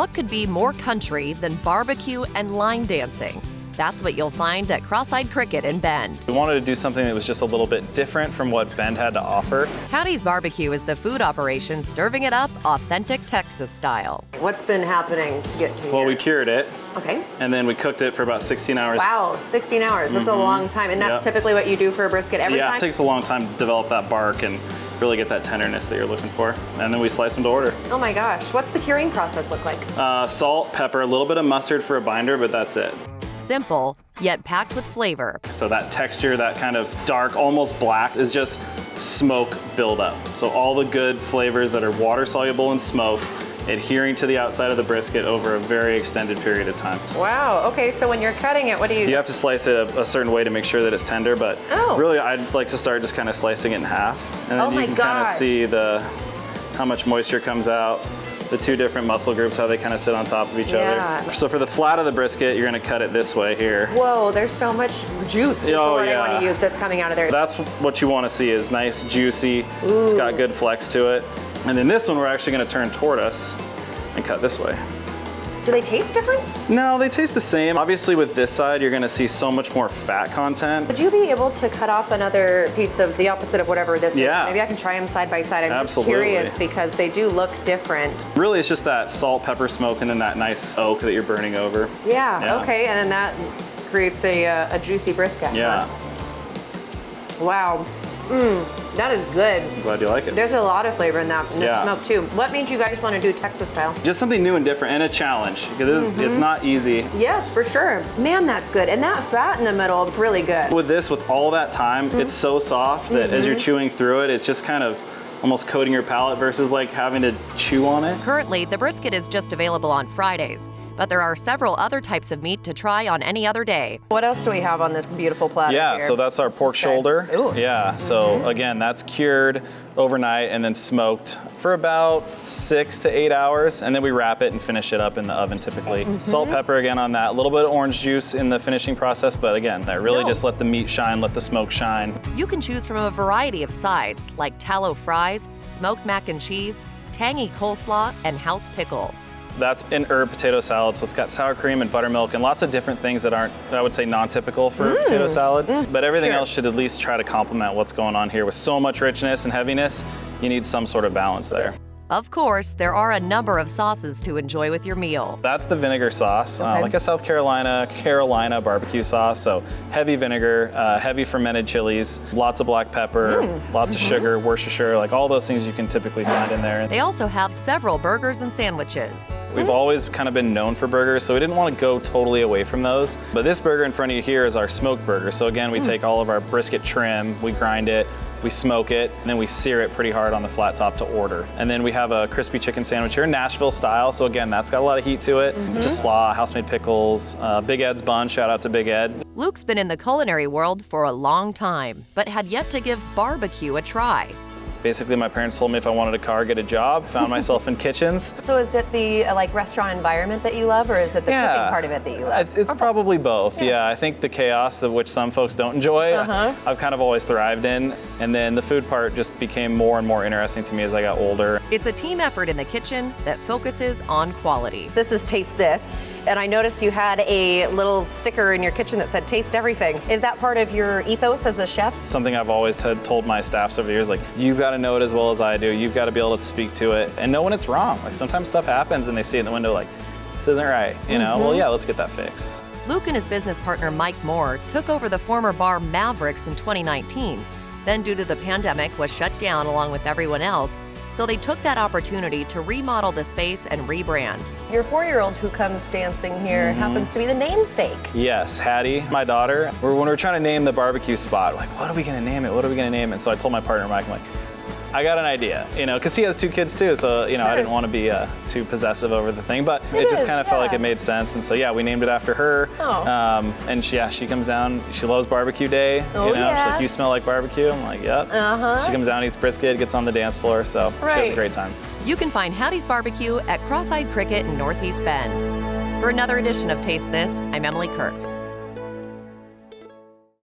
What could be more country than barbecue and line dancing? That's what you'll find at Cross-Eyed Cricket in Bend. We wanted to do something that was just a little bit different from what Bend had to offer. Hatties-bbq is the food operation serving it up authentic Texas style. What's been happening to get to Well, here? we cured it. Okay. And then we cooked it for about 16 hours. Wow, 16 hours. That's a long time. And that's Yep. typically what you do for a brisket every Yeah, time? it takes a long time to develop that bark and really get that tenderness that you're looking for. And then we slice them to order. Oh my gosh. What's the curing process look like? Salt, pepper, a little bit of mustard for a binder, but that's it. Simple, yet packed with flavor. So that texture, that kind of dark, almost black, is just smoke buildup. So all the good flavors that are water soluble in smoke adhering to the outside of the brisket over a very extended period of time. Wow. Okay, so when you're cutting it, what do you... You have to slice it a certain way to make sure that it's tender, but really I'd like to start just kind of slicing it in half. And then you can kind of see how much moisture comes out. The two different muscle groups, how they kind of sit on top of each other. So for the flat of the brisket, you're gonna cut it this way here. Whoa, there's so much juice is the word I want to use that's coming out of there. That's what you want to see, is nice, juicy. Ooh. It's got good flex to it. And then this one we're actually gonna turn toward us and cut this way. Do they taste different? No, they taste the same. Obviously with this side, you're gonna see so much more fat content. Would you be able to cut off another piece of the opposite of whatever this is? Yeah. Maybe I can try them side by side. I'm Absolutely. just curious because they do look different. Really, it's just that salt, pepper smoke, and then that nice oak that you're burning over. Yeah. Okay, and then that creates a juicy brisket. Yeah. Huh? Wow. That is good. I'm glad you like it. There's a lot of flavor in that smoke too. What made you guys want to do Texas style? Just something new and different and a challenge, because it's not easy. Yes, for sure. Man, that's good. And that fat in the middle is really good. With this, with all that time, it's so soft that as you're chewing through it, it's just kind of almost coating your palate versus like having to chew on it. Currently, the brisket is just available on Fridays, but there are several other types of meat to try on any other day. What else do we have on this beautiful platter Yeah, here? so that's our pork shoulder. Ooh. Yeah, so again, that's cured overnight and then smoked for about 6 to 8 hours, and then we wrap it and finish it up in the oven typically. Salt, pepper again on that, a little bit of orange juice in the finishing process, but again, I really just let the meat shine, let the smoke shine. You can choose from a variety of sides, like tallow fries, smoked mac and cheese, tangy coleslaw, and house pickles. That's an herb potato salad, so it's got sour cream and buttermilk and lots of different things that aren't, I would say, non-typical for potato salad. But everything else should at least try to complement what's going on here. With so much richness and heaviness, you need some sort of balance there. Of course, there are a number of sauces to enjoy with your meal. That's the vinegar sauce, like a South Carolina barbecue sauce. So heavy vinegar, heavy fermented chilies, lots of black pepper, lots of sugar, Worcestershire, like all those things you can typically find in there. They also have several burgers and sandwiches. We've always kind of been known for burgers, so we didn't want to go totally away from those. But this burger in front of you here is our smoked burger. So again, we take all of our brisket trim, we grind it, we smoke it, and then we sear it pretty hard on the flat top to order. And then we have a crispy chicken sandwich here, Nashville style. So again, that's got a lot of heat to it. Just slaw, house-made pickles, Big Ed's bun, shout out to Big Ed. Luke's been in the culinary world for a long time, but had yet to give barbecue a try. Basically, my parents told me if I wanted a car, get a job, found myself in kitchens. So is it the like restaurant environment that you love, or is it the cooking part of it that you love? It's probably both, yeah. I think the chaos of which some folks don't enjoy, I've kind of always thrived in. And then the food part just became more and more interesting to me as I got older. It's a team effort in the kitchen that focuses on quality. This is Taste This. And I noticed you had a little sticker in your kitchen that said taste everything. Is that part of your ethos as a chef? Something I've always told my staffs over the years, like, you've got to know it as well as I do. You've got to be able to speak to it and know when it's wrong. Like sometimes stuff happens and they see it in the window like, this isn't right, you know? Well, yeah, let's get that fixed. Luke and his business partner Mike Moore took over the former bar Mavericks in 2019. Then due to the pandemic was shut down along with everyone else, so they took that opportunity to remodel the space and rebrand. Your 4-year-old who comes dancing here happens to be the namesake. Yes, Hattie, my daughter. When we were trying to name the barbecue spot, like, what are we gonna name it? What are we gonna name it? And so I told my partner Mike, I'm like, I got an idea, you know, because he has 2 kids too, so, you know, I didn't want to be too possessive over the thing, but it just kind of felt like it made sense, and so, yeah, we named it after her, and she comes down, she loves barbecue day, you know, she's like, you smell like barbecue, I'm like, yep, she comes down, eats brisket, gets on the dance floor, so she has a great time. You can find Hatties-bbq at Cross-Eyed Cricket in Northeast Bend. For another edition of Taste This, I'm Emily Kirk.